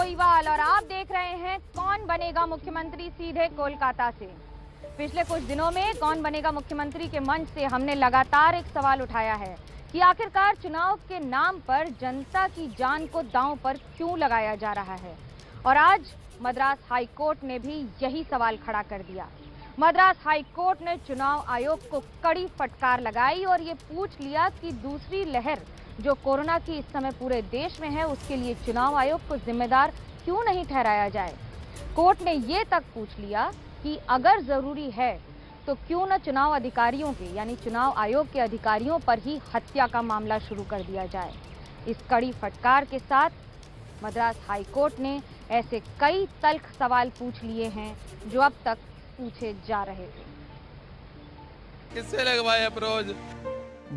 जोईवाल और आप देख रहे हैं कौन बनेगा मुख्यमंत्री सीधे कोलकाता से। पिछले कुछ दिनों में कौन बनेगा मुख्यमंत्री के मंच से हमने लगातार एक सवाल उठाया है कि आखिरकार चुनाव के नाम पर जनता की जान को दांव पर क्यों लगाया जा रहा है। और आज मद्रास हाईकोर्ट ने भी यही सवाल खड़ा कर दिया। मद्रास हाईकोर्ट ने चुनाव आयोग को कड़ी फटकार लगाई और ये पूछ लिया कि दूसरी लहर जो कोरोना की इस समय पूरे देश में है उसके लिए चुनाव आयोग को जिम्मेदार क्यों नहीं ठहराया जाए। कोर्ट ने ये तक पूछ लिया कि अगर जरूरी है तो क्यों न चुनाव अधिकारियों के यानी चुनाव आयोग के अधिकारियों पर ही हत्या का मामला शुरू कर दिया जाए। इस कड़ी फटकार के साथ मद्रास हाईकोर्ट ने ऐसे कई तल्ख सवाल पूछ लिए हैं जो अब तक पूछे जा रहे थे। किससे लगवाया अप्रोच?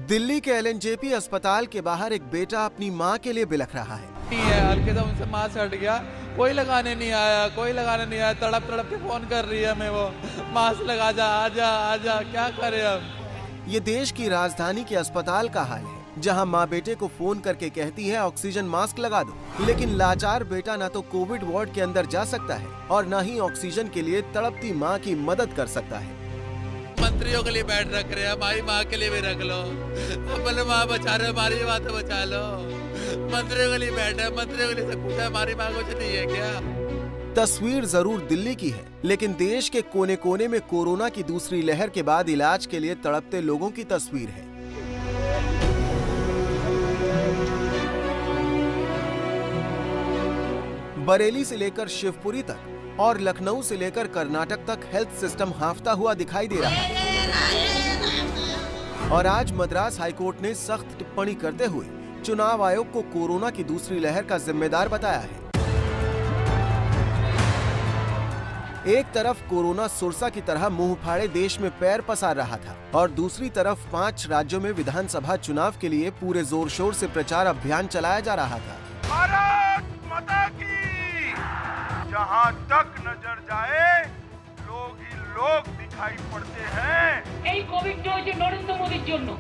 दिल्ली के एलएनजेपी अस्पताल के बाहर एक बेटा अपनी मां के लिए बिलख रहा है। हल्के दम उनसे मास्क हट गया, कोई लगाने नहीं आया, तड़प तड़प के फोन कर रही है हमें वो, मास्क लगा जा, आजा, क्या करे अब। ये देश की राजधानी के अस्पताल का हाल है जहां मां बेटे को फोन करके कहती है ऑक्सीजन मास्क लगा दो, लेकिन लाचार बेटा ना तो कोविड वार्ड के अंदर जा सकता है और न ही ऑक्सीजन के लिए तड़पती मां की मदद कर सकता है। मंत्रियों के लिए बेड रख रहे हैं, हमारी माँ के लिए भी रख लो, अपने माँ बचा रहे हो, हमारी बात तो बचा लो। मंत्रियों के लिए बेड है, मंत्रियों के लिए सब कुछ है, हमारी माँ कुछ नहीं है क्या? तस्वीर जरूर दिल्ली की है, लेकिन देश के कोने कोने में कोरोना की दूसरी लहर के बाद इलाज के लिए तड़पते लोगों की तस्वीर है। बरेली से लेकर शिवपुरी तक और लखनऊ से लेकर कर्नाटक तक हेल्थ सिस्टम हांफता हुआ दिखाई दे रहा है। और आज मद्रास हाईकोर्ट ने सख्त टिप्पणी करते हुए चुनाव आयोग को कोरोना की दूसरी लहर का जिम्मेदार बताया है। एक तरफ कोरोना सुरसा की तरह मुंह फाड़े देश में पैर पसार रहा था और दूसरी तरफ 5 राज्यों में विधानसभा चुनाव के लिए पूरे जोर शोर से प्रचार अभियान चलाया जा रहा था। भारत माता की, जहाँ तक नजर जाए लोग ही लोग दिखाई पड़ते हैं। कोविड नरेंद्र मोदी जन्म।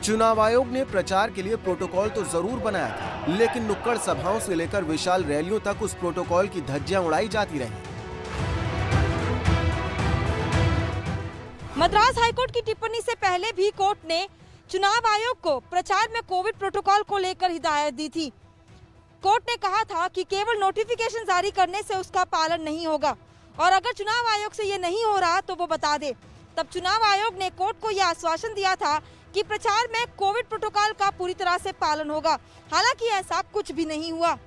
चुनाव आयोग ने प्रचार के लिए प्रोटोकॉल तो जरूर बनाया था, लेकिन नुक्कड़ सभाओं से लेकर विशाल रैलियों तक उस प्रोटोकॉल की धज्जियां उड़ाई जाती रही। मद्रास हाईकोर्ट की टिप्पणी से पहले भी कोर्ट ने चुनाव आयोग को प्रचार में कोविड प्रोटोकॉल को लेकर हिदायत दी थी। कोर्ट ने कहा था कि केवल नोटिफिकेशन जारी करने से उसका पालन नहीं होगा और अगर चुनाव आयोग से ये नहीं हो रहा तो वो बता दे। तब चुनाव आयोग ने कोर्ट को यह आश्वासन दिया था कि प्रचार में कोविड प्रोटोकॉल का पूरी तरह से पालन होगा। हालांकि ऐसा कुछ भी नहीं हुआ।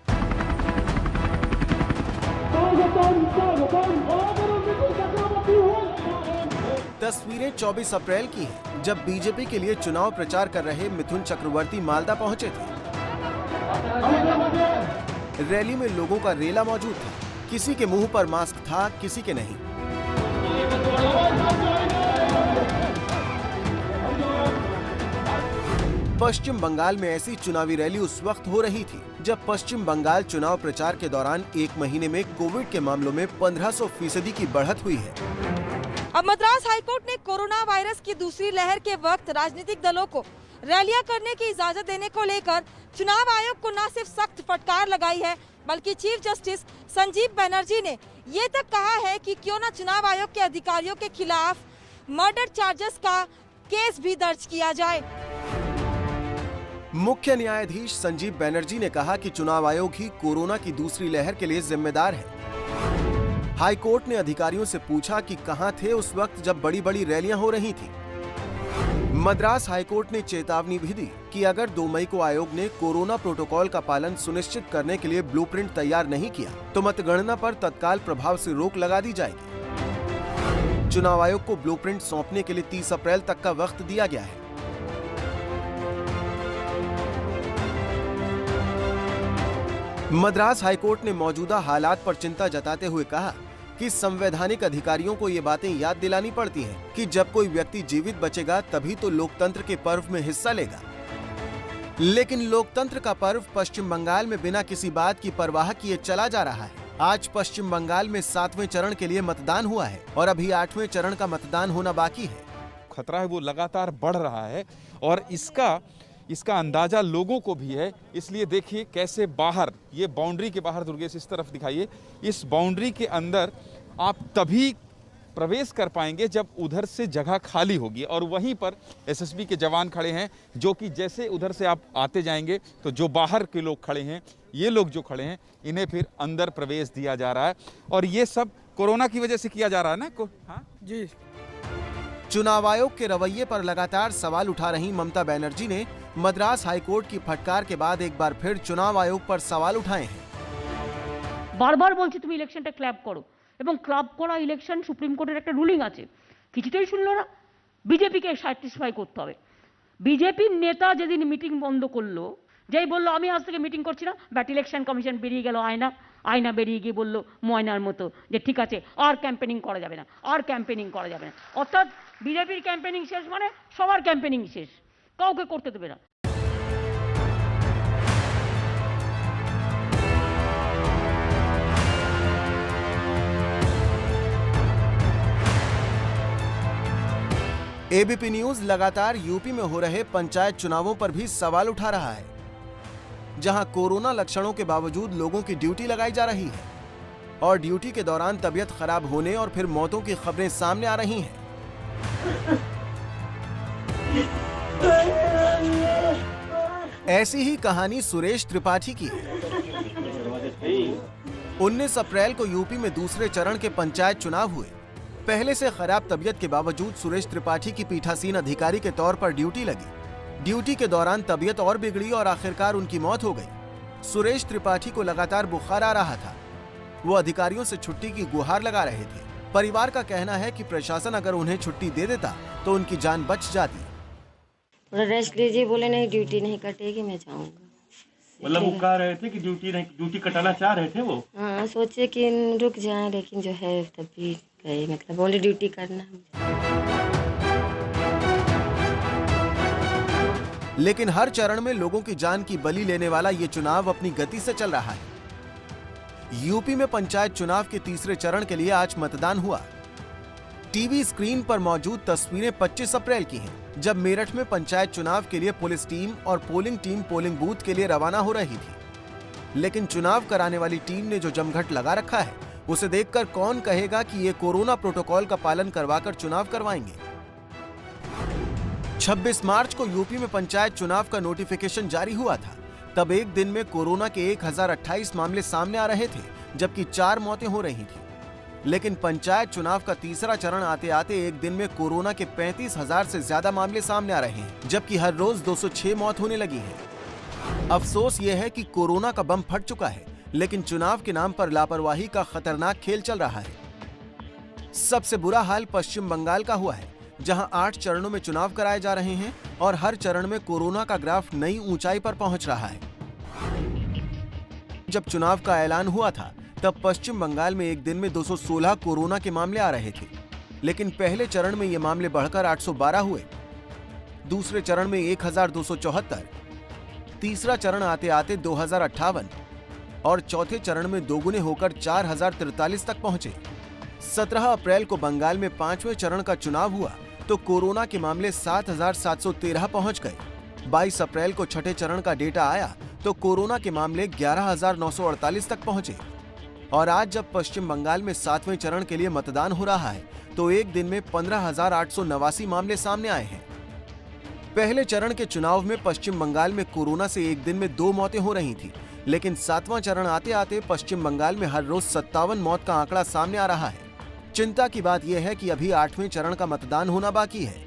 तस्वीरें 24 अप्रैल की हैं, जब बीजेपी के लिए चुनाव प्रचार कर रहे मिथुन चक्रवर्ती मालदा पहुंचे थे। रैली में लोगों का रेला मौजूद था, किसी के मुंह पर मास्क था, किसी के नहीं। पश्चिम बंगाल में ऐसी चुनावी रैली उस वक्त हो रही थी जब पश्चिम बंगाल चुनाव प्रचार के दौरान एक महीने में कोविड के मामलों में 1500% की बढ़त हुई है। अब मद्रास हाईकोर्ट ने कोरोना वायरस की दूसरी लहर के वक्त राजनीतिक दलों को रैलियां करने की इजाजत देने को लेकर चुनाव आयोग को न सिर्फ सख्त फटकार लगाई है, बल्कि चीफ जस्टिस संजीव बनर्जी ने ये तक कहा है कि क्यों न चुनाव आयोग के अधिकारियों के खिलाफ मर्डर चार्जेस का केस भी दर्ज किया जाए। मुख्य न्यायाधीश संजीव बनर्जी ने कहा कि चुनाव आयोग ही कोरोना की दूसरी लहर के लिए जिम्मेदार है। हाईकोर्ट ने अधिकारियों से पूछा कि कहां थे उस वक्त जब बड़ी बड़ी रैलियां हो रही थी। मद्रास हाईकोर्ट ने चेतावनी भी दी कि अगर 2 मई को आयोग ने कोरोना प्रोटोकॉल का पालन सुनिश्चित करने के लिए ब्लूप्रिंट तैयार नहीं किया तो मतगणना पर तत्काल प्रभाव से रोक लगा दी जाएगी। चुनाव आयोग को ब्लूप्रिंट सौंपने के लिए 30 अप्रैल तक का वक्त दिया गया है। मद्रास हाईकोर्ट ने मौजूदा हालात पर चिंता जताते हुए कहा कि संवैधानिक अधिकारियों को ये बातें याद दिलानी पड़ती हैं कि जब कोई व्यक्ति जीवित बचेगा तभी तो लोकतंत्र के पर्व में हिस्सा लेगा। लेकिन लोकतंत्र का पर्व पश्चिम बंगाल में बिना किसी बात की परवाह किए चला जा रहा है। आज पश्चिम बंगाल में 7वें चरण के लिए मतदान हुआ है और अभी 8वें चरण का मतदान होना बाकी है। खतरा है वो लगातार बढ़ रहा है और इसका अंदाज़ा लोगों को भी है। इसलिए देखिए कैसे बाहर, ये बाउंड्री के बाहर, दुर्गेश इस तरफ दिखाइए, इस बाउंड्री के अंदर आप तभी प्रवेश कर पाएंगे जब उधर से जगह खाली होगी और वहीं पर एसएसबी के जवान खड़े हैं जो कि जैसे उधर से आप आते जाएंगे तो जो बाहर के लोग खड़े हैं, ये लोग जो खड़े हैं, इन्हें फिर अंदर प्रवेश दिया जा रहा है और ये सब कोरोना की वजह से किया जा रहा है ना। हाँ जी। चुनाव आयोग के रवैये पर लगातार सवाल उठा रही ममता बनर्जी ने मद्रास हाईकोर्ट की फटकार के बाद एक बार फिर चुनाव आयोग पर सवाल उठाए हैं। বারবার বলছি তুমি ইলেকশনটা ক্ল্যাব করো এবং ক্লাব করা ইলেকশন সুপ্রিম কোর্টের একটা রুলিং আছে, কিছুতেই শুনলো না। বিজেপিকে স্যাটিসফাই করতে হবে। বিজেপির নেতা যেদিন মিটিং বন্ধ করলো, যেই বললো আমি আজ থেকে মিটিং করছি না, ব্যাট ইলেকশন কমিশন বেরিয়ে গেল আয়না বেরিয়ে গিয়ে বললো ময়নার মতো যে ঠিক আছে আর ক্যাম্পেনিং করা যাবে না, অর্থাৎ বিজেপির ক্যাম্পেনিং শেষ মানে সবার ক্যাম্পেনিং শেষ, কাউকে করতে দেবে না। एबीपी न्यूज लगातार यूपी में हो रहे पंचायत चुनावों पर भी सवाल उठा रहा है, जहां कोरोना लक्षणों के बावजूद लोगों की ड्यूटी लगाई जा रही है और ड्यूटी के दौरान तबीयत खराब होने और फिर मौतों की खबरें सामने आ रही हैं। ऐसी ही कहानी सुरेश त्रिपाठी की है। 19 अप्रैल को यूपी में दूसरे चरण के पंचायत चुनाव हुए। पहले से खराब तबीयत के बावजूद सुरेश त्रिपाठी की पीठासीन अधिकारी के तौर पर ड्यूटी लगी। ड्यूटी के दौरान तबीयत और बिगड़ी और आखिरकार उनकी मौत हो गई। सुरेश त्रिपाठी को लगातार बुखार आ रहा था। वो अधिकारियों से छुट्टी की गुहार लगा रहे थे। परिवार का कहना है कि प्रशासन अगर उन्हें छुट्टी दे देता तो उनकी जान बच जाती। थोड़ा रेस्ट लीजिए, बोले नहीं ड्यूटी नहीं कटेगी, मैं जाऊंगा। मतलब वो कह रहे थे कि ड्यूटी कटाना चाह रहे थे वो। हाँ, सोचे कि रुक जाए, लेकिन जो है तभी गए, मतलब बोले ड्यूटी करना। लेकिन हर चरण में लोगों की जान की बलि लेने वाला ये चुनाव अपनी गति से चल रहा है। यूपी में पंचायत चुनाव के तीसरे चरण के लिए आज मतदान हुआ। टीवी स्क्रीन पर मौजूद तस्वीरें 25 अप्रैल की हैं, जब मेरठ में पंचायत चुनाव के लिए पुलिस टीम और पोलिंग टीम पोलिंग बूथ के लिए रवाना हो रही थी। लेकिन चुनाव कराने वाली टीम ने जो जमघट लगा रखा है, उसे देखकर कौन कहेगा कि ये कोरोना प्रोटोकॉल का पालन करवाकर चुनाव करवाएंगे। 26 मार्च को यूपी में पंचायत चुनाव का नोटिफिकेशन जारी हुआ था। तब एक दिन में कोरोना के 1028 मामले सामने आ रहे थे, जबकि 4 मौतें हो रही थी। लेकिन पंचायत चुनाव का तीसरा चरण आते आते एक दिन में कोरोना के 35,000 से ज्यादा मामले सामने आ रहे हैं, जबकि हर रोज 206 मौत होने लगी है। अफसोस यह है कि कोरोना का बम फट चुका है, लेकिन चुनाव के नाम पर लापरवाही का खतरनाक खेल चल रहा है। सबसे बुरा हाल पश्चिम बंगाल का हुआ है, जहां 8 चरणों में चुनाव कराए जा रहे हैं और हर चरण में कोरोना का ग्राफ नई ऊंचाई पर पहुंच रहा है। जब चुनाव का ऐलान हुआ था, तब पश्चिम बंगाल में एक दिन में 216 कोरोना के मामले आ रहे थे, लेकिन पहले चरण में ये मामले बढ़कर 812 हुए, दूसरे चरण में 1274, तीसरा चरण आते आते 2058 और चौथे चरण में दोगुने होकर 4043 तक पहुंचे। 17 अप्रैल को बंगाल में 5वें चरण का चुनाव हुआ तो कोरोना के मामले 7713 पहुंच गए। 22 अप्रैल को छठे चरण का डेटा आया तो कोरोना के मामले 11948 तक पहुंचे। और आज जब पश्चिम बंगाल में 7वें चरण के लिए मतदान हो रहा है तो एक दिन में 15,889 मामले सामने आए हैं। पहले चरण के चुनाव में पश्चिम बंगाल में कोरोना से एक दिन में 2 मौतें हो रही थी, लेकिन 7वां चरण आते आते पश्चिम बंगाल में हर रोज 57 मौत का आंकड़ा सामने आ रहा है। चिंता की बात यह है कि अभी 8वें चरण का मतदान होना बाकी है।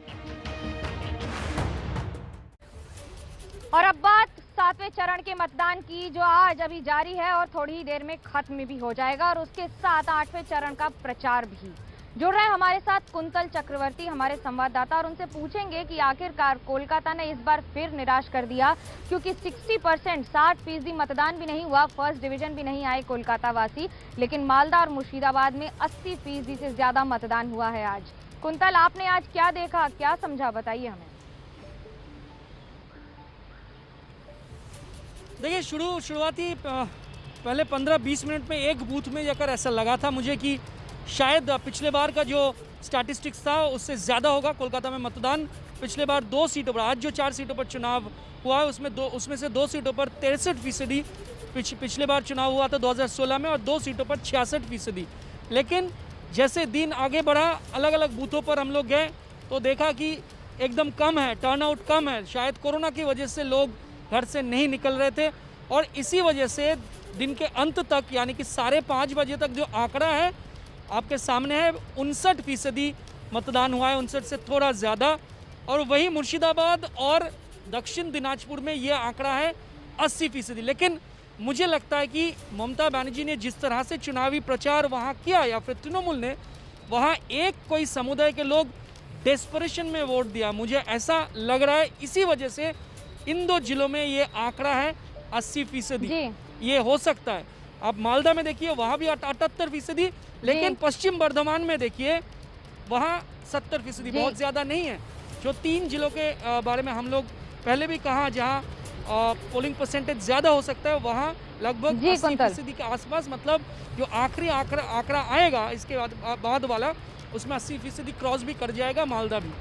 और अब बात 7वें चरण के मतदान की, जो आज अभी जारी है और थोड़ी ही देर में खत्म भी हो जाएगा, और उसके साथ 8वें चरण का प्रचार भी। जुड़ रहे हैं हमारे साथ कुंतल चक्रवर्ती, हमारे संवाददाता, और उनसे पूछेंगे कि आखिरकार कोलकाता ने इस बार फिर निराश कर दिया, क्योंकि 60% 60% मतदान भी नहीं हुआ, फर्स्ट डिवीजन भी नहीं आए कोलकाता वासी, लेकिन मालदा और मुर्शिदाबाद में 80% से ज्यादा मतदान हुआ है आज। कुंतल, आपने आज क्या देखा, क्या समझा, बताइए हमें। देखिए, शुरुआती पहले 15-20 मिनट में एक बूथ में जाकर ऐसा लगा था मुझे कि शायद पिछले बार का जो स्टैटिस्टिक्स था उससे ज़्यादा होगा कोलकाता में मतदान। पिछले बार 2 सीटों पर, आज जो 4 सीटों पर चुनाव हुआ है उसमें से 2 सीटों पर 63%, पिछले बार चुनाव हुआ था 2016 में, और 2 सीटों पर 66%। लेकिन जैसे दिन आगे बढ़ा, अलग अलग बूथों पर हम लोग गए तो देखा कि एकदम कम है, टर्नआउट कम है। शायद कोरोना की वजह से लोग घर से नहीं निकल रहे थे, और इसी वजह से दिन के अंत तक, यानी कि 5:30 बजे तक जो आंकड़ा है आपके सामने है, 59% मतदान हुआ है, 59 से थोड़ा ज़्यादा। और वही मुर्शिदाबाद और दक्षिण दिनाजपुर में ये आंकड़ा है 80%। लेकिन मुझे लगता है कि ममता बनर्जी ने जिस तरह से चुनावी प्रचार वहाँ किया, या फिर तृणमूल ने, वहाँ एक कोई समुदाय के लोग डेस्परेशन में वोट दिया, मुझे ऐसा लग रहा है। इसी वजह से इन 2 जिलों में ये आंकड़ा है 80%। ये हो सकता है। आप मालदा में देखिए, वहाँ भी 78%, लेकिन पश्चिम बर्धमान में देखिए वहाँ 70%, बहुत ज़्यादा नहीं है। जो 3 जिलों के बारे में हम लोग पहले भी कहा जहाँ पोलिंग परसेंटेज ज़्यादा हो सकता है, वहाँ लगभग 80% के आसपास, मतलब जो आखिरी आंकड़ा आएगा इसके बाद वाला, उसमें 80% क्रॉस भी कर जाएगा मालदा भी।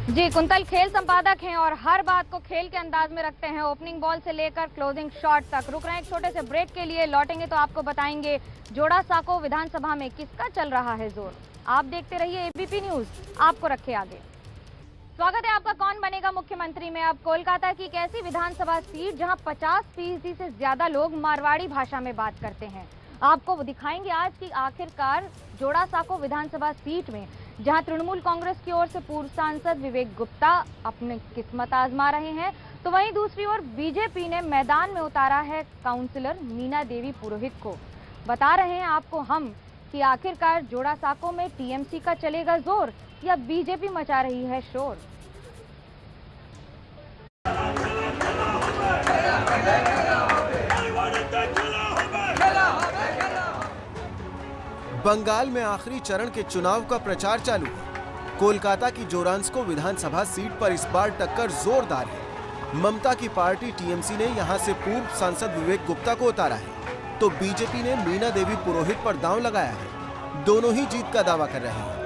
जी, कुंतल खेल संपादक हैं और हर बात को खेल के अंदाज में रखते हैं, ओपनिंग बॉल से लेकर क्लोजिंग शॉट तक। रुक रहे हैं एक छोटे से ब्रेक के लिए, लौटेंगे तो आपको बताएंगे जोड़ा साको विधानसभा में किसका चल रहा है जोर। आप देखते रहिए एबीपी न्यूज, आपको रखे आगे। स्वागत है आपका कौन बनेगा मुख्यमंत्री में। अब कोलकाता की एक ऐसी विधानसभा सीट जहां 50% से ज्यादा लोग मारवाड़ी भाषा में बात करते हैं। आपको दिखाएंगे आज की आखिरकार जोड़ा साको विधानसभा सीट में, जहां तृणमूल कांग्रेस की ओर से पूर्व सांसद विवेक गुप्ता अपनी किस्मत आजमा रहे हैं, तो वहीं दूसरी ओर बीजेपी ने मैदान में उतारा है काउंसिलर मीना देवी पुरोहित को। बता रहे हैं आपको हम कि आखिरकार जोड़ा साको में टीएमसी का चलेगा जोर या बीजेपी मचा रही है शोर। बंगाल में आखिरी चरण के चुनाव का प्रचार चालू है। कोलकाता की जोरांस्को विधानसभा सीट पर इस बार टक्कर जोरदार है। ममता की पार्टी टीएमसी ने यहां से पूर्व सांसद विवेक गुप्ता को उतारा है, तो बीजेपी ने मीना देवी पुरोहित पर दांव लगाया है। दोनों ही जीत का दावा कर रहे हैं।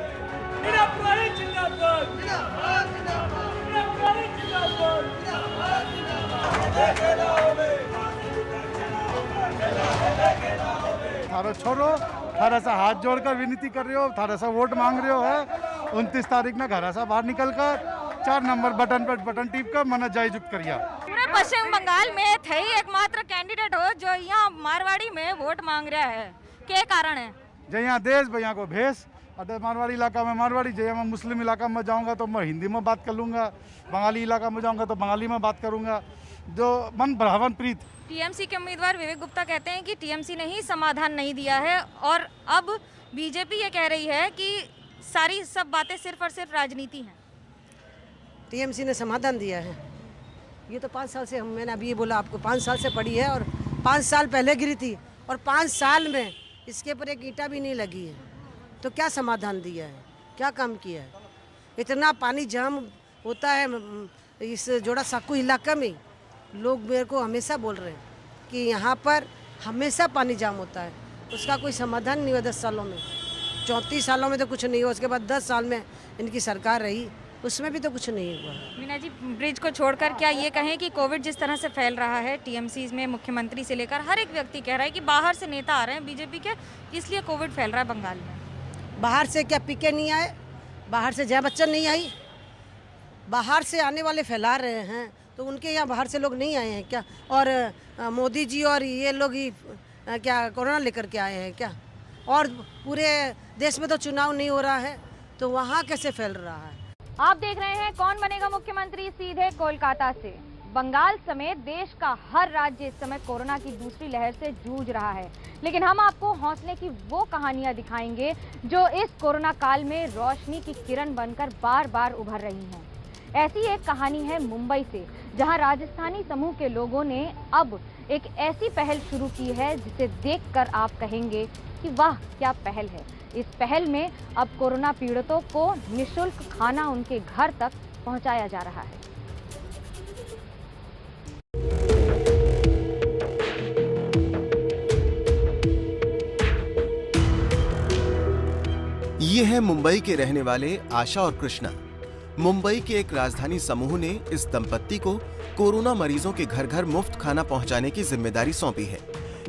थारा छोड़ो, थारा सा हाथ जोड़कर विनती कर रहे हो, थारा सा वोट मांग रहे हो है। 29 तारीख में घर से बाहर निकलकर 4 नंबर बटन पर बटन टीप कर मना जय जुट करिया। पूरे पश्चिम बंगाल में थे एकमात्र कैंडिडेट हो जो यहाँ मारवाड़ी में वोट मांग रहा है, क्या कारण है? जय यहाँ देश भैया को भेष, अगर मारवाड़ी इलाका में मारवाड़ी, जय मैं मुस्लिम इलाका में जाऊंगा तो मैं हिंदी में बात कर लूंगा, बंगाली इलाका में जाऊंगा तो बंगाली में बात करूंगा, जो मन भावन प्रीत। टीएमसी के उम्मीदवार विवेक गुप्ता कहते हैं कि टीएमसी ने ही समाधान नहीं दिया है, और अब बीजेपी ये कह रही है कि सारी सब बातें सिर्फ और सिर्फ राजनीति हैं। टीएमसी ने समाधान दिया है। ये तो 5 साल से मैंने अभी ये बोला आपको, 5 साल से पड़ी है, और 5 साल पहले गिरी थी, और 5 साल में इसके ऊपर एक ईंटा भी नहीं लगी है। तो क्या समाधान दिया है, क्या काम किया है? इतना पानी जाम होता है इस जोड़ा साको इलाका में। लोग मेरे को हमेशा बोल रहे हैं कि यहाँ पर हमेशा पानी जाम होता है, उसका कोई समाधान नहीं हुआ 10 सालों में। 34 सालों में तो कुछ नहीं हुआ, उसके बाद 10 साल में इनकी सरकार रही, उसमें भी तो कुछ नहीं हुआ। मीना जी, ब्रिज को छोड़कर क्या ये कहें कि कोविड जिस तरह से फैल रहा है, टीएमसी में मुख्यमंत्री से लेकर हर एक व्यक्ति कह रहा है कि बाहर से नेता आ रहे हैं बीजेपी के, इसलिए कोविड फैल रहा है बंगाल में। बाहर से क्या पीके नहीं आए, बाहर से जया बच्चन नहीं आई, बाहर से आने वाले फैला रहे हैं, तो उनके यहाँ बाहर से लोग नहीं आए हैं क्या? और मोदी जी और ये लोग ही क्या कोरोना लेकर के आए हैं क्या? और पूरे देश में तो चुनाव नहीं हो रहा है, तो वहाँ कैसे फैल रहा है? आप देख रहे हैं कौन बनेगा मुख्यमंत्री सीधे कोलकाता से। बंगाल समेत देश का हर राज्य इस समय कोरोना की दूसरी लहर से जूझ रहा है, लेकिन हम आपको हौसले की वो कहानियां दिखाएंगे जो इस कोरोना काल में रोशनी की किरण बनकर बार बार उभर रही हैं। ऐसी एक कहानी है मुंबई से, जहां राजस्थानी समूह के लोगों ने अब एक ऐसी पहल शुरू की है जिसे देखकर आप कहेंगे कि वाह क्या पहल है। इस पहल में अब कोरोना पीड़ितों को निःशुल्क खाना उनके घर तक पहुंचाया जा रहा है। ये है मुंबई के रहने वाले आशा और कृष्णा। मुंबई के एक राजधानी समूह ने इस दंपत्ति को कोरोना मरीजों के घर घर मुफ्त खाना पहुंचाने की जिम्मेदारी सौंपी है।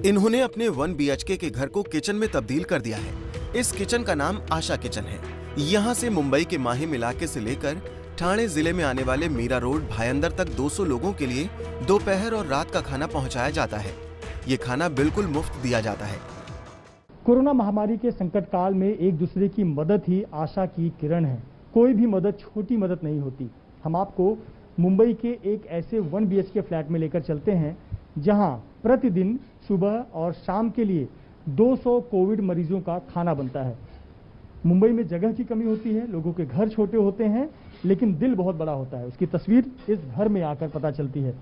इन्होंने अपने 1 BHK के घर को किचन में तब्दील कर दिया है। इस किचन का नाम आशा किचन है। यहाँ से मुंबई के माहिम इलाके से लेकर ठाणे जिले में आने वाले मीरा रोड भायंदर तक 200 लोगों के लिए दोपहर और रात का खाना पहुंचाया जाता है। ये खाना बिल्कुल मुफ्त दिया जाता है। कोरोना महामारी के संकट काल में एक दूसरे की मदद ही आशा की किरण है। कोई भी मदद छोटी मदद नहीं होती। हम आपको मुंबई के एक ऐसे 1 BHK फ्लैट में लेकर चलते हैं जहां प्रतिदिन सुबह और शाम के लिए 200 कोविड मरीजों का खाना बनता है। मुंबई में जगह की कमी होती है, लोगों के घर छोटे होते हैं, लेकिन दिल बहुत बड़ा होता है। उसकी तस्वीर इस घर में आकर पता चलती है।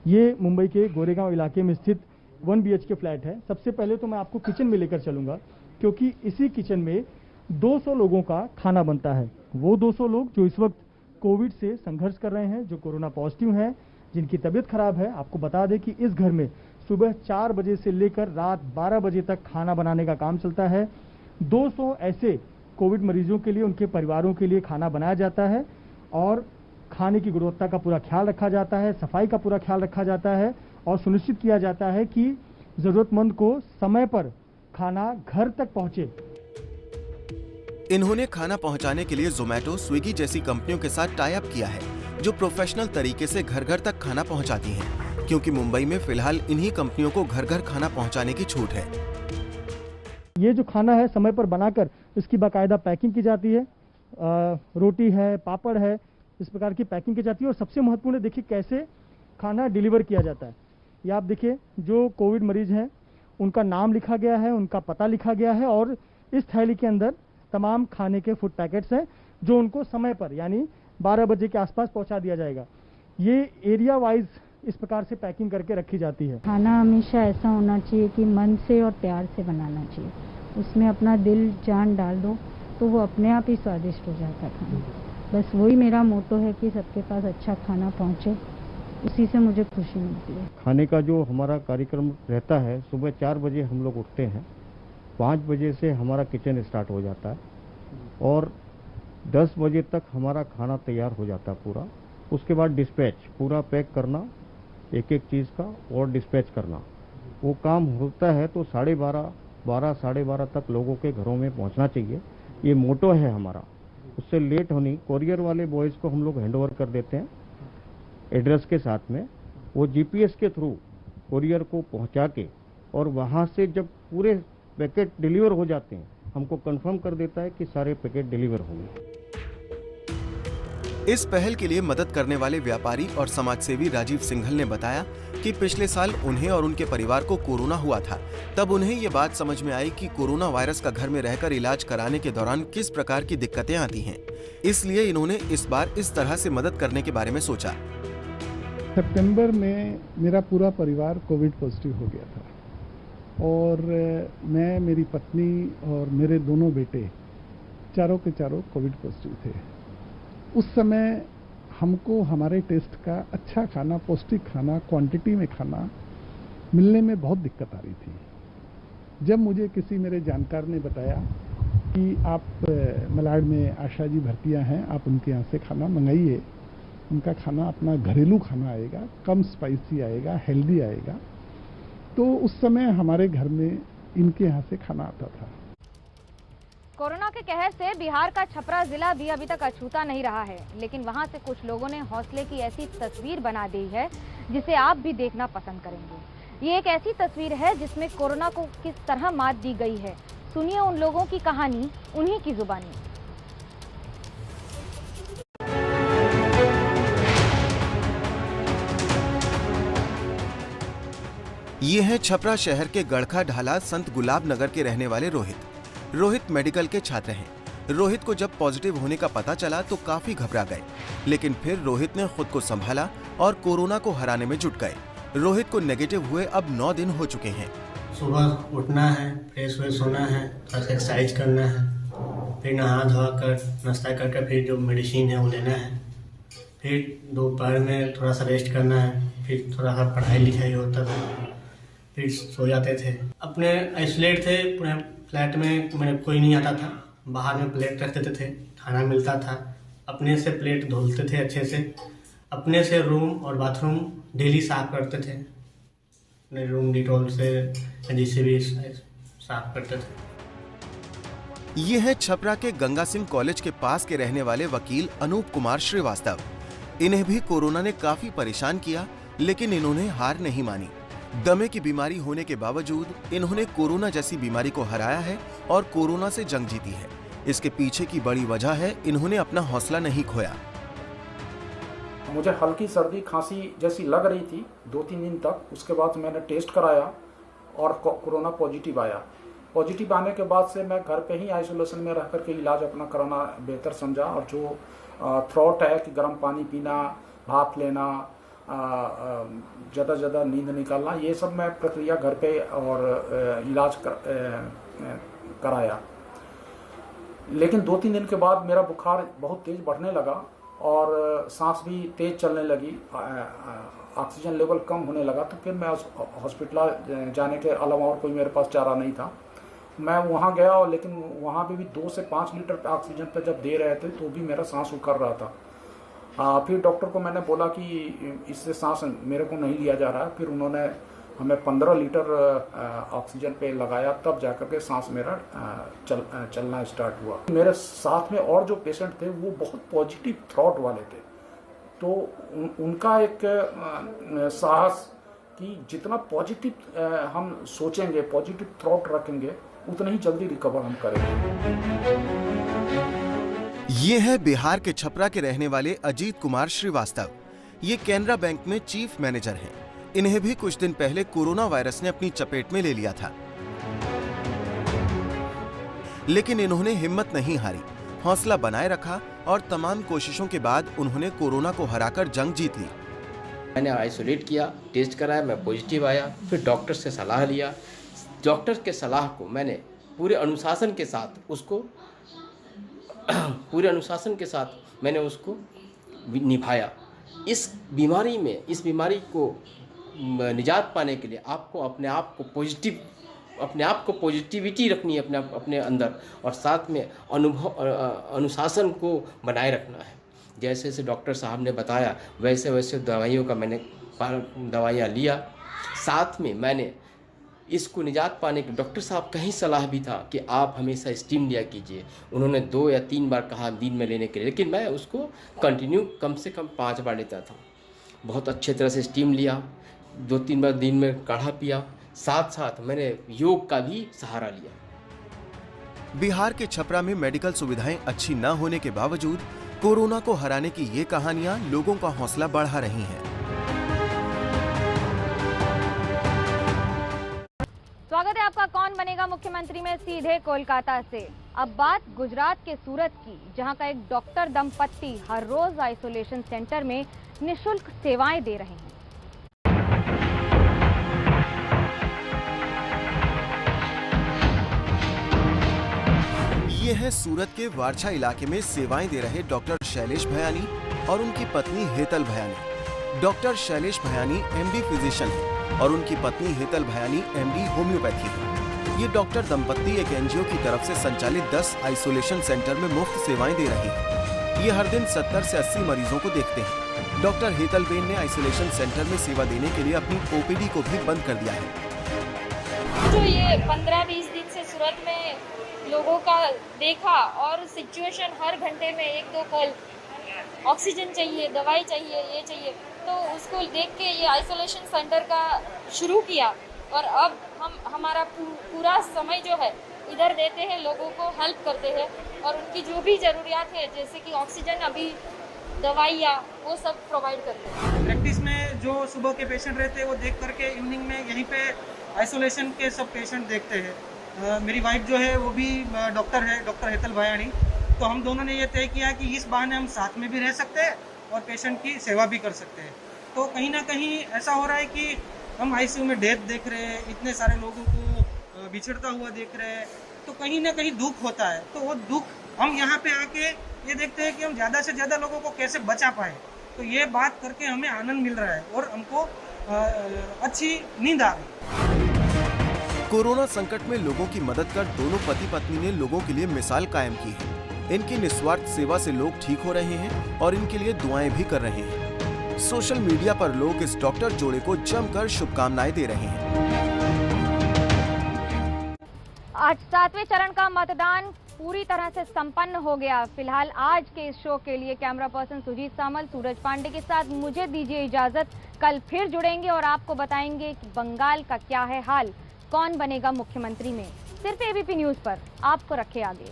ये मुंबई के गोरेगांव इलाके में स्थित 1 BHK फ्लैट है। सबसे पहले तो मैं आपको किचन में लेकर चलूंगा, क्योंकि इसी किचन में 200 लोगों का खाना बनता है। वो 200 लोग जो इस वक्त कोविड से संघर्ष कर रहे हैं, जो कोरोना पॉजिटिव हैं, जिनकी तबीयत खराब है। आपको बता दें कि इस घर में सुबह 4 बजे से लेकर रात 12 बजे तक खाना बनाने का काम चलता है। 200 ऐसे कोविड मरीजों के लिए, उनके परिवारों के लिए खाना बनाया जाता है और खाने की गुणवत्ता का पूरा ख्याल रखा जाता है, सफाई का पूरा ख्याल रखा जाता है और सुनिश्चित किया जाता है कि जरूरतमंद को समय पर खाना घर तक पहुंचे। इन्होंने खाना पहुंचाने के लिए जोमैटो, स्विगी जैसी कंपनियों के साथ टाई अप किया है, जो प्रोफेशनल तरीके से घर घर तक खाना पहुंचाती हैं, क्योंकि मुंबई में फिलहाल इन्हीं कंपनियों को घर घर खाना पहुंचाने की छूट है। ये जो खाना है समय पर बनाकर इसकी बाकायदा पैकिंग की जाती है। रोटी है, पापड़ है, इस प्रकार की पैकिंग की जाती है। और सबसे महत्वपूर्ण देखिए कैसे खाना डिलीवर किया जाता है। ये आप देखिए, जो कोविड मरीज हैं उनका नाम लिखा गया है, उनका पता लिखा गया है और इस थैली के अंदर तमाम खाने के फूड पैकेट्स हैं जो उनको समय पर यानी 12 बजे के आसपास पहुंचा दिया जाएगा। ये एरिया वाइज इस प्रकार से पैकिंग करके रखी जाती है। खाना हमेशा ऐसा होना चाहिए कि मन से और प्यार से बनाना चाहिए। उसमें अपना दिल जान डाल दो तो वो अपने आप ही स्वादिष्ट हो जाता है खाना। बस वही मेरा मोटो है कि सबके पास अच्छा खाना पहुंचे, उसी से मुझे खुशी मिलती है। खाने का जो हमारा कार्यक्रम रहता है, सुबह 4 बजे हम लोग उठते हैं, 5 बजे से हमारा किचन स्टार्ट हो जाता है और 10 बजे तक हमारा खाना तैयार हो जाता है पूरा। उसके बाद डिस्पैच, पूरा पैक करना एक एक चीज़ का और डिस्पैच करना, वो काम होता है। तो 12:30 साढ़े 12 तक लोगों के घरों में पहुंचना चाहिए, ये मोटो है हमारा। उससे लेट होनी, कोरियर वाले बॉयज़ को हम लोग हैंडओवर कर देते हैं एड्रेस के साथ में। वो GPS के थ्रू कोरियर को पहुंचा के और वहां से जब पूरे पैकेट डिलीवर हो जाते हैं, हमको कंफर्म कर देता है कि सारे पैकेट डिलीवर होंगे। इस पहल के लिए मदद करने वाले व्यापारी और समाजसेवी राजीव सिंघल ने बताया कि पिछले साल उन्हें और उनके परिवार को कोरोना हुआ था। तब उन्हें ये बात समझ में आई कि कोरोना वायरस का घर में रहकर इलाज कराने के दौरान किस प्रकार की दिक्कतें आती हैं। इसलिए इन्होंने इस बार इस तरह से मदद करने के बारे में सोचा। सितंबर में मेरा पूरा परिवार कोविड पॉजिटिव हो गया था और मैं, मेरी पत्नी और मेरे दोनों बेटे चारों के चारों कोविड पॉजिटिव थे। उस समय हमको हमारे टेस्ट का अच्छा खाना, पौष्टिक खाना, क्वांटिटी में खाना मिलने में बहुत दिक्कत आ रही थी। जब मुझे किसी मेरे जानकार ने बताया कि आप मलाड में आशा जी भर्तियाँ हैं, आप उनके यहाँ से खाना मंगाइए, उनका खाना अपना घरेलू खाना आएगा, कम स्पाइसी आएगा, हेल्दी आएगा, तो उस समय हमारे घर में इनके यहाँ से खाना आता था। कोरोना के कहर से बिहार का छपरा जिला भी अभी तक अछूता नहीं रहा है, लेकिन वहां से कुछ लोगों ने हौसले की ऐसी तस्वीर बना दी है जिसे आप भी देखना पसंद करेंगे। ये एक ऐसी तस्वीर है जिसमें कोरोना को किस तरह मात दी गई है। सुनिए उन लोगों की कहानी, उन्हीं की जुबानी। ये हैं छपरा शहर के गड़खा ढाला संत गुलाब नगर के रहने वाले रोहित मेडिकल के छात्र हैं। रोहित को जब पॉजिटिव होने का पता चला तो काफी घबरा गए, लेकिन फिर रोहित ने खुद को संभाला और कोरोना को हराने में जुट गए। रोहित को नेगेटिव हुए अब 9 दिन हो चुके हैं। सुबह उठना है, फ्रेश व्रेश होना है, थोड़ा सा एक्सरसाइज करना है, फिर नहा धोआ कर नाश्ता करके फिर जो मेडिसिन है वो लेना है, फिर दोपहर में थोड़ा सा रेस्ट करना है, फिर थोड़ा सा पढ़ाई लिखाई होता था, फिर सो जाते थे। अपने आइसोलेट थे पूरे फ्लैट में, मैंने कोई नहीं आता था, बाहर में प्लेट रख देते थे, खाना मिलता था, अपने से प्लेट धुलते थे अच्छे से, अपने से रूम और बाथरूम डेली साफ करते थे, अपने रूम डिटॉल से जिससे भी साफ करते थे। ये है छपरा के गंगा सिंह कॉलेज के पास के रहने वाले वकील अनूप कुमार श्रीवास्तव। इन्हें भी कोरोना ने काफी परेशान किया, लेकिन इन्होंने हार नहीं मानी। दमे की बीमारी होने के बावजूद इन्होंने कोरोना जैसी बीमारी को हराया है और कोरोना से जंग जीती है। इसके पीछे की बड़ी वजह है इन्होंने अपना हौसला नहीं खोया। मुझे हल्की सर्दी खांसी जैसी लग रही थी 2-3 दिन तक। उसके बाद मैंने टेस्ट कराया और कोरोना पॉजिटिव आया। पॉजिटिव आने के बाद से मैं घर पे ही आइसोलेशन में रह करके इलाज अपना कराना बेहतर समझा। और जो थ्रॉट है कि गर्म पानी पीना, भाप लेना, ज़्यादा नींद निकालना, ये सब मैं प्रक्रिया घर पे और इलाज कराया। लेकिन 2-3 दिन के बाद मेरा बुखार बहुत तेज़ बढ़ने लगा और सांस भी तेज़ चलने लगी, ऑक्सीजन लेवल कम होने लगा। तो फिर मैं हॉस्पिटल जाने के अलावा और कोई मेरे पास चारा नहीं था। मैं वहाँ गया, लेकिन वहाँ पे भी 2 से 5 लीटर ऑक्सीजन पे जब दे रहे थे तो भी मेरा सांस उखड़ रहा था। फिर डॉक्टर को मैंने बोला कि इससे सांस मेरे को नहीं लिया जा रहा है। फिर उन्होंने हमें 15 लीटर ऑक्सीजन पे लगाया, तब जाकर के सांस मेरा चलना स्टार्ट हुआ। मेरे साथ में और जो पेशेंट थे वो बहुत पॉजिटिव थ्रॉट वाले थे, तो उनका एक साहस कि जितना पॉजिटिव हम सोचेंगे, पॉजिटिव थ्रॉट रखेंगे, उतना ही जल्दी रिकवर हम करेंगे। ये है बिहार के छपरा के रहने वाले अजीत कुमार श्रीवास्तव। ये कैनरा बैंक में चीफ मैनेजर हैं। इन्हें भी कुछ दिन पहले कोरोना वायरस ने अपनी चपेट में ले लिया था, लेकिन इन्होंने हिम्मत नहीं हारी, हौसला बनाए रखा और तमाम कोशिशों के बाद उन्होंने कोरोना को हराकर जंग जीत ली। मैंने आइसोलेट किया, टेस्ट कराया, मैं पॉजिटिव आया, फिर डॉक्टर से सलाह लिया। डॉक्टर के सलाह को मैंने पूरे अनुशासन के साथ मैंने उसको निभाया। इस बीमारी को निजात पाने के लिए आपको अपने आप को पॉजिटिविटी रखनी है अपने अंदर, और साथ में अनुशासन को बनाए रखना है। जैसे जैसे डॉक्टर साहब ने बताया वैसे वैसे दवाइयों का मैंने दवाइयाँ लिया। साथ में मैंने इसको निजात पाने के डॉक्टर साहब का ही सलाह भी था कि आप हमेशा स्टीम लिया कीजिए। उन्होंने 2 या 3 बार कहा दिन में लेने के लिए, लेकिन मैं उसको कंटिन्यू कम से कम 5 बार लेता था। बहुत अच्छे तरह से स्टीम लिया, 2-3 बार दिन में काढ़ा पिया, साथ साथ मैंने योग का भी सहारा लिया। बिहार के छपरा में मेडिकल सुविधाएं अच्छी न होने के बावजूद कोरोना को हराने की ये कहानियां लोगों का हौसला बढ़ा रही हैं। स्वागत है आपका कौन बनेगा मुख्यमंत्री में सीधे कोलकाता से। अब बात गुजरात के सूरत की, जहां का एक डॉक्टर दंपत्ति हर रोज आइसोलेशन सेंटर में निःशुल्क सेवाएं दे रहे हैं। ये है सूरत के वारछा इलाके में सेवाएं दे रहे डॉक्टर शैलेश भयानी और उनकी पत्नी Hetal Bhayani. Doctor Shailesh Bhayani MD physician है और उनकी पत्नी हेतल भयानी MD होम्योपैथी है। ये डॉक्टर दंपत्ति एक NGO की तरफ से संचालित 10 आइसोलेशन सेंटर में मुफ्त सेवाएं दे रही हैं। ये हर दिन 70 से 80 मरीजों को देखते हैं। डॉक्टर हेतल बेन ने आइसोलेशन सेंटर में सेवा देने के लिए अपनी OPD को भी बंद कर दिया है। जो ये 15-20 दिन से सूरत में लोगों का देखा, और सिचुएशन हर घंटे में 1-2 कॉल, ऑक्सीजन चाहिए, दवाई चाहिए, ये चाहिए, तो उसको देख के ये आइसोलेशन सेंटर का शुरू किया। और अब हमारा पूरा समय जो है इधर देते हैं, लोगों को हेल्प करते हैं और उनकी जो भी ज़रूरियात है, जैसे कि ऑक्सीजन, अभी दवाइयाँ, वो सब प्रोवाइड करते हैं। प्रैक्टिस में जो सुबह के पेशेंट रहते हैं वो देख करके इवनिंग में यहीं पे आइसोलेशन के सब पेशेंट देखते हैं। मेरी वाइफ जो है वो भी डॉक्टर है, डॉक्टर हेतल भयानी। तो हम दोनों ने ये तय किया कि इस बहाने हम साथ में भी रह सकते हैं और पेशेंट की सेवा भी कर सकते हैं। तो कहीं ना कहीं ऐसा हो रहा है कि हम ICU में डेथ देख रहे हैं, इतने सारे लोगों को बिछड़ता हुआ देख रहे हैं, तो कहीं ना कहीं दुख होता है। तो वो दुख हम यहाँ पे आके ये देखते हैं कि हम ज़्यादा से ज़्यादा लोगों को कैसे बचा पाए। तो ये बात करके हमें आनंद मिल रहा है और हमको अच्छी नींद आ रही है। कोरोना संकट में लोगों की मदद कर दोनों पति पत्नी ने लोगों के लिए मिसाल कायम की है। इनकी निस्वार्थ सेवा से लोग ठीक हो रहे हैं और इनके लिए दुआएं भी कर रहे हैं। सोशल मीडिया पर लोग इस डॉक्टर जोड़े को जमकर शुभकामनाएं दे रहे हैं। आज 7वें चरण का मतदान पूरी तरह से संपन्न हो गया। फिलहाल आज के इस शो के लिए कैमरा पर्सन सुजीत सामल, सूरज पांडे के साथ मुझे दीजिए इजाजत। कल फिर जुड़ेंगे और आपको बताएंगे कि बंगाल का क्या है हाल, कौन बनेगा मुख्यमंत्री में। सिर्फ एबीपी न्यूज पर आपको रखे आगे।